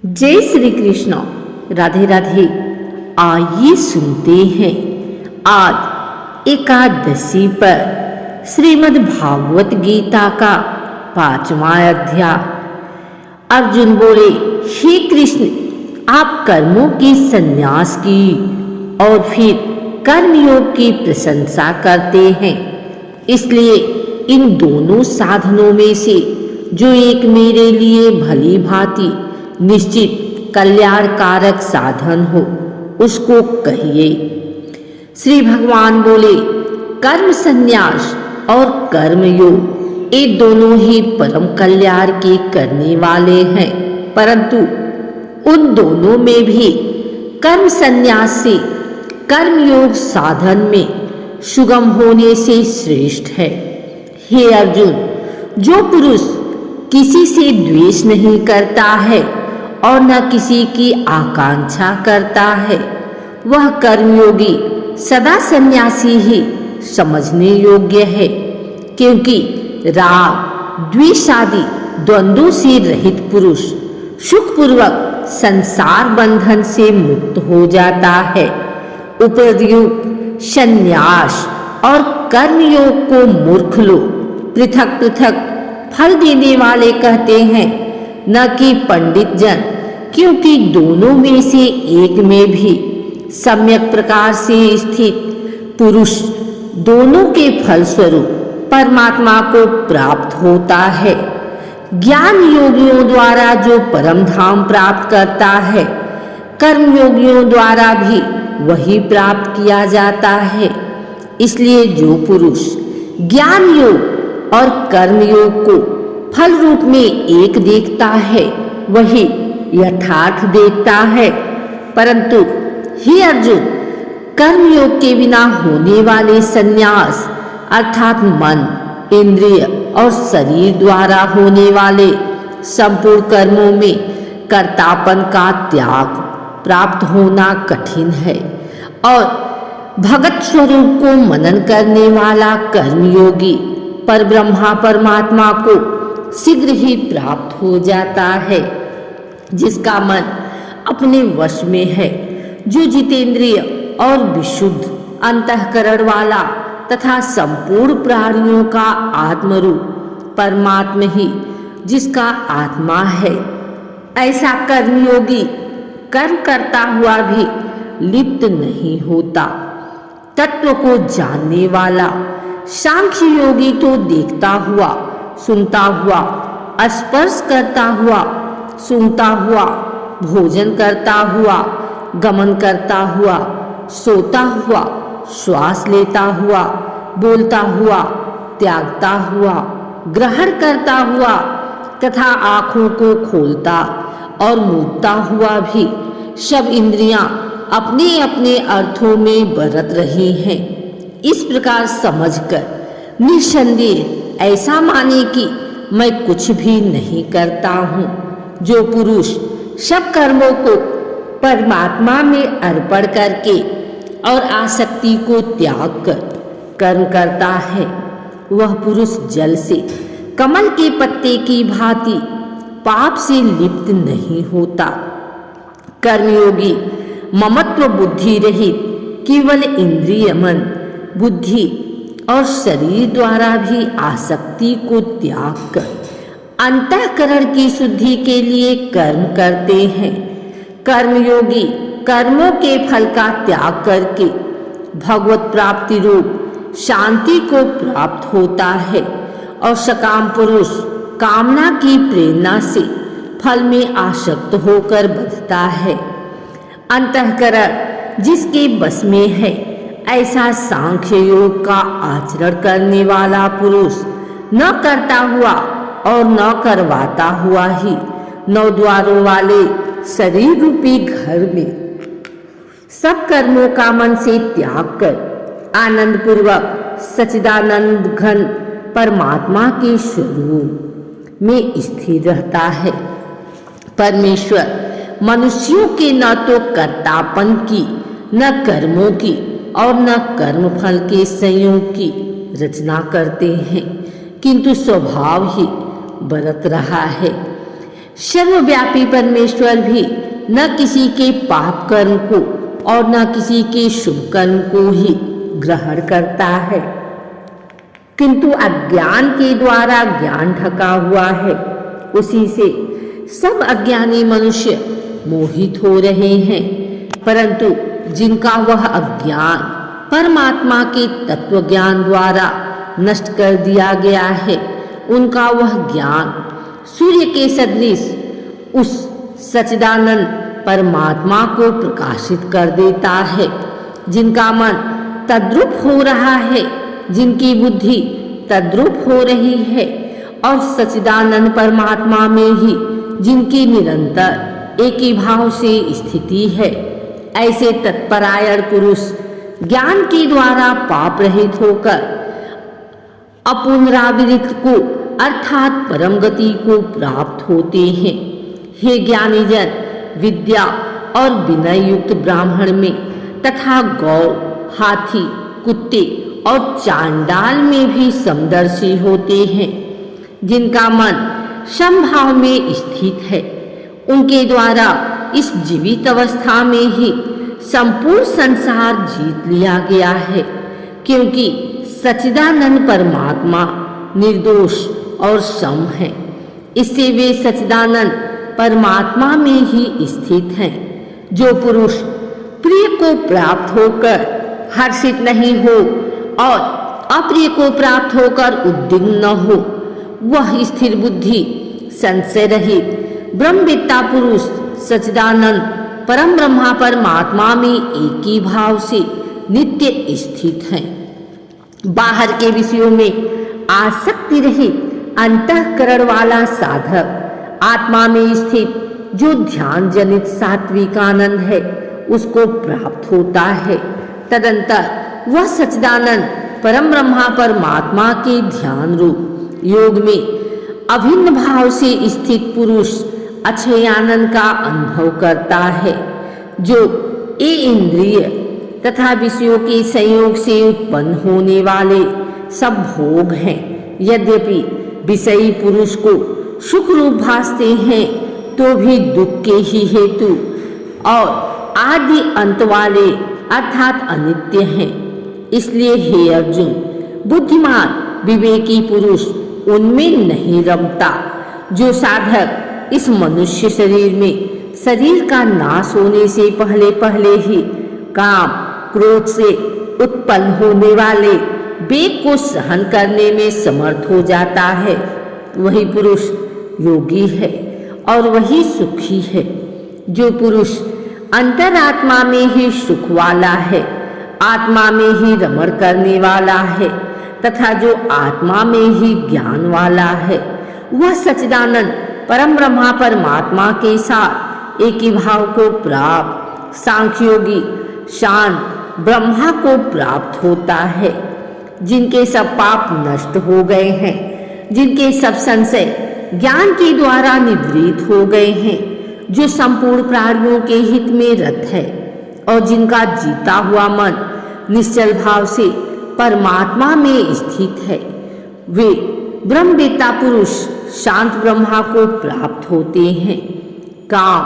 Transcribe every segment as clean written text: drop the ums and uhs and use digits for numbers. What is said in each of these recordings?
जय श्री कृष्ण। राधे राधे। आइए सुनते हैं आज एकादशी पर श्रीमद् भागवत गीता का 5वां अध्याय। अर्जुन बोले, हे कृष्ण, आप कर्मों के संन्यास की और फिर कर्मयोग की प्रशंसा करते हैं, इसलिए इन दोनों साधनों में से जो एक मेरे लिए भली भांति निश्चित कल्याणकारक साधन हो उसको कहिए। श्री भगवान बोले, कर्म संन्यास और कर्म योग ये दोनों ही परम कल्याण के करने वाले हैं, परंतु उन दोनों में भी कर्म संन्यास से कर्मयोग साधन में सुगम होने से श्रेष्ठ है। हे अर्जुन, जो पुरुष किसी से द्वेष नहीं करता है और न किसी की आकांक्षा करता है, वह कर्मयोगी सदा सन्यासी ही समझने योग्य है, क्योंकि राग द्वेष आदि द्वंद्वों से रहित पुरुष सुखपूर्वक संसार बंधन से मुक्त हो जाता है। उपयुक्त संन्यास और कर्मयोग को मूर्ख लोग पृथक पृथक फल देने वाले कहते हैं, न कि पंडित जन, क्योंकि दोनों में से एक में भी सम्यक प्रकार से स्थित पुरुष दोनों के फलस्वरूप परमात्मा को प्राप्त होता है। ज्ञान योगियों द्वारा जो परम धाम प्राप्त करता है, कर्म योगियों द्वारा भी वही प्राप्त किया जाता है। इसलिए जो पुरुष ज्ञान योग और कर्म योग को फल रूप में एक देखता है, वही यथार्थ देखता है। परंतु हे अर्जुन, कर्मयोग के बिना होने वाले संन्यास अर्थात मन, इंद्रिय और शरीर द्वारा होने वाले संपूर्ण कर्मों में कर्तापन का त्याग प्राप्त होना कठिन है, और भगत स्वरूप को मनन करने वाला कर्मयोगी पर ब्रह्मा परमात्मा को शीघ्र ही प्राप्त हो जाता है। जिसका मन अपने वश में है, जो जितेंद्रिय और विशुद्ध अंतःकरण वाला तथा संपूर्ण प्राणियों का आत्मरूप परमात्मा ही जिसका आत्मा है, ऐसा कर्मयोगी कर्म करता हुआ भी लिप्त नहीं होता। तत्व को जानने वाला सांख्य योगी तो देखता हुआ, सुनता हुआ, स्पर्श करता हुआ, सूंघता हुआ, भोजन करता हुआ, गमन करता हुआ, सोता हुआ, श्वास लेता हुआ, बोलता हुआ, त्यागता हुआ, ग्रहण करता हुआ तथा आँखों को खोलता और मूंदता हुआ भी सब इंद्रियां अपने अपने अर्थों में बरत रही हैं। इस प्रकार समझकर निसंदेह ऐसा माने कि मैं कुछ भी नहीं करता हूँ। जो पुरुष सब कर्मों को परमात्मा में अर्पण करके और आसक्ति को त्याग कर कर्म करता है, वह पुरुष जल से कमल के पत्ते की भांति पाप से लिप्त नहीं होता। कर्मयोगी ममत्व बुद्धि रहित केवल इंद्रिय, मन, बुद्धि और शरीर द्वारा भी आसक्ति को त्याग कर अंतःकरण की शुद्धि के लिए कर्म करते हैं। कर्मयोगी कर्मों के फल का त्याग करके भगवत प्राप्ति रूप शांति को प्राप्त होता है, और सकाम पुरुष कामना की प्रेरणा से फल में आसक्त होकर बंधता है। अंतःकरण जिसके बस में है, ऐसा सांख्य योग का आचरण करने वाला पुरुष न करता हुआ और न करवाता हुआ ही 9 द्वारों वाले शरीर रूपी घर में सब कर्मों का मन से त्याग कर आनंद पूर्वक सच्चिदानंद घन परमात्मा के स्वरूप में स्थिर रहता है। परमेश्वर मनुष्यों के न तो कर्तापन की, न कर्मों की और न कर्म फल के संयोग की रचना करते हैं, किंतु स्वभाव ही बरत रहा है। सर्वव्यापी परमेश्वर भी न किसी के पाप कर्म को और न किसी के शुभ कर्म को ही ग्रहण करता है, किंतु अज्ञान के द्वारा ज्ञान ढका हुआ है, उसी से सब अज्ञानी मनुष्य मोहित हो रहे हैं। परंतु जिनका वह अज्ञान परमात्मा के तत्व ज्ञान द्वारा नष्ट कर दिया गया है, उनका वह ज्ञान सूर्य के सदृश उस सच्चिदानंद परमात्मा को प्रकाशित कर देता है। जिनका मन तद्रूप हो रहा है, जिनकी बुद्धि तद्रूप हो रही है और सच्चिदानंद परमात्मा में ही जिनकी निरंतर एक ही भाव से स्थिति है, ऐसे तत्परायण पुरुष ज्ञान के द्वारा पाप रहित होकर अपुनरावृत्त को अर्थात परम गति को प्राप्त होते हैं। हे ज्ञानी जन, विद्या और विनय युक्त ब्राह्मण में तथा गौ, हाथी, कुत्ते और चांडाल में भी समदर्शी होते हैं। जिनका मन समभाव में स्थित है, उनके द्वारा इस जीवित अवस्था में ही संपूर्ण संसार जीत लिया गया है, क्योंकि सच्चिदानंद परमात्मा निर्दोष और सम है। इससे वे सच्चिदानंद परमात्मा में ही स्थित हैं। जो पुरुष प्रिय को प्राप्त होकर हर्षित नहीं हो और अप्रिय को प्राप्त होकर उद्विग्न न हो, वह स्थिर बुद्धि संशय रहित ब्रह्मवेत्ता पुरुष सच्चिदानंद परम ब्रह्मा परमात्मा में एक ही भाव से नित्य स्थित है। बाहर के विषयों में आसक्ति रहित अंतःकरण वाला साधक आत्मा में स्थित जो ध्यान जनित सात्विक आनंद है, उसको प्राप्त होता है। तदंतर वह सच्चिदानंद परम ब्रह्मा परमात्मा के ध्यान रूप योग में अभिन्न भाव से स्थित पुरुष अक्षय आनंद का अनुभव करता है, जो ये इंद्रिय तथा विषयों के संयोग से उत्पन्न होने वाले सब भोग हैं। यद्यपि विषयी पुरुष को सुख रूप भासते हैं, तो भी दुख के ही हेतु और आदि अंत वाले अर्थात अनित्य हैं। इसलिए हे अर्जुन, बुद्धिमान विवेकी पुरुष उनमें नहीं रमता। जो साधक इस मनुष्य शरीर में शरीर का नाश होने से पहले पहले ही काम क्रोध से उत्पन्न होने वाले वेग को सहन करने में समर्थ हो जाता है, वही पुरुष योगी है और वही सुखी है। जो पुरुष अंतरात्मा में ही सुख वाला है, आत्मा में ही रमण करने वाला है तथा जो आत्मा में ही ज्ञान वाला है, वह सच्चिदानंद परम ब्रह्मा परमात्मा के साथ एक ही भाव को प्राप्त सांख्योगी शांत ब्रह्मा को प्राप्त होता है। जिनके सब पाप नष्ट हो गए हैं, जिनके सब संशय ज्ञान के द्वारा निवृत्त हो गए हैं, जो संपूर्ण प्राणियों के हित में रत है और जिनका जीता हुआ मन निश्चल भाव से परमात्मा में स्थित है, वे ब्रह्मवेत्ता पुरुष शांत ब्रह्मा को प्राप्त होते हैं। काम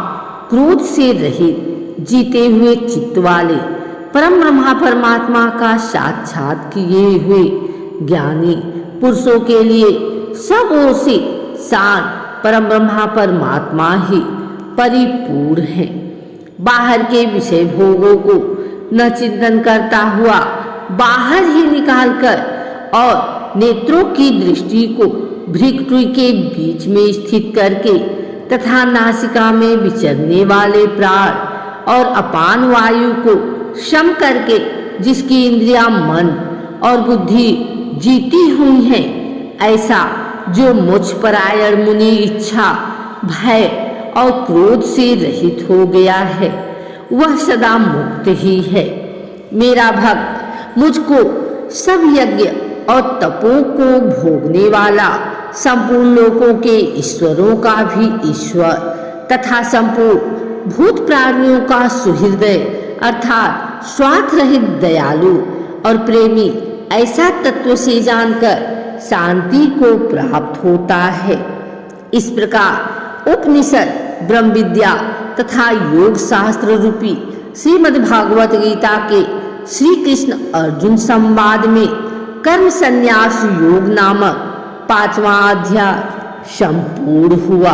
क्रोध से रहित जीते हुए चित्त वाले परम ब्रह्मा परमात्मा का साक्षात किए हुए ज्ञानी पुरुषों के लिए सब ओर से शांत परम ब्रह्मा परमात्मा ही परिपूर्ण है। बाहर के विषय भोगों को न चिंतन करता हुआ बाहर ही निकालकर और नेत्रों की दृष्टि को भृगु के बीच में स्थित करके तथा नासिका में विचरने वाले प्राण और अपान वायु को सम करके जिसकी इंद्रियां मन और बुद्धि जीती हुई हैं, ऐसा जो मोक्ष परायण मुनि इच्छा भय और क्रोध से रहित हो गया है, वह सदा मुक्त ही है। मेरा भक्त मुझको सब यज्ञ और तपों को भोगने वाला संपूर्ण लोकों के ईश्वरों का भी ईश्वर तथा संपूर्ण भूत प्राणियों का सुहृदय अर्थात स्वार्थ रहित दयालु और प्रेमी ऐसा तत्व से जानकर शांति को प्राप्त होता है। इस प्रकार उपनिषद, ब्रह्म विद्या तथा योग शास्त्र रूपी श्रीमद् भागवत गीता के श्री कृष्ण अर्जुन संवाद में कर्म संन्यास योग नामक 5वां अध्याय संपूर्ण हुआ।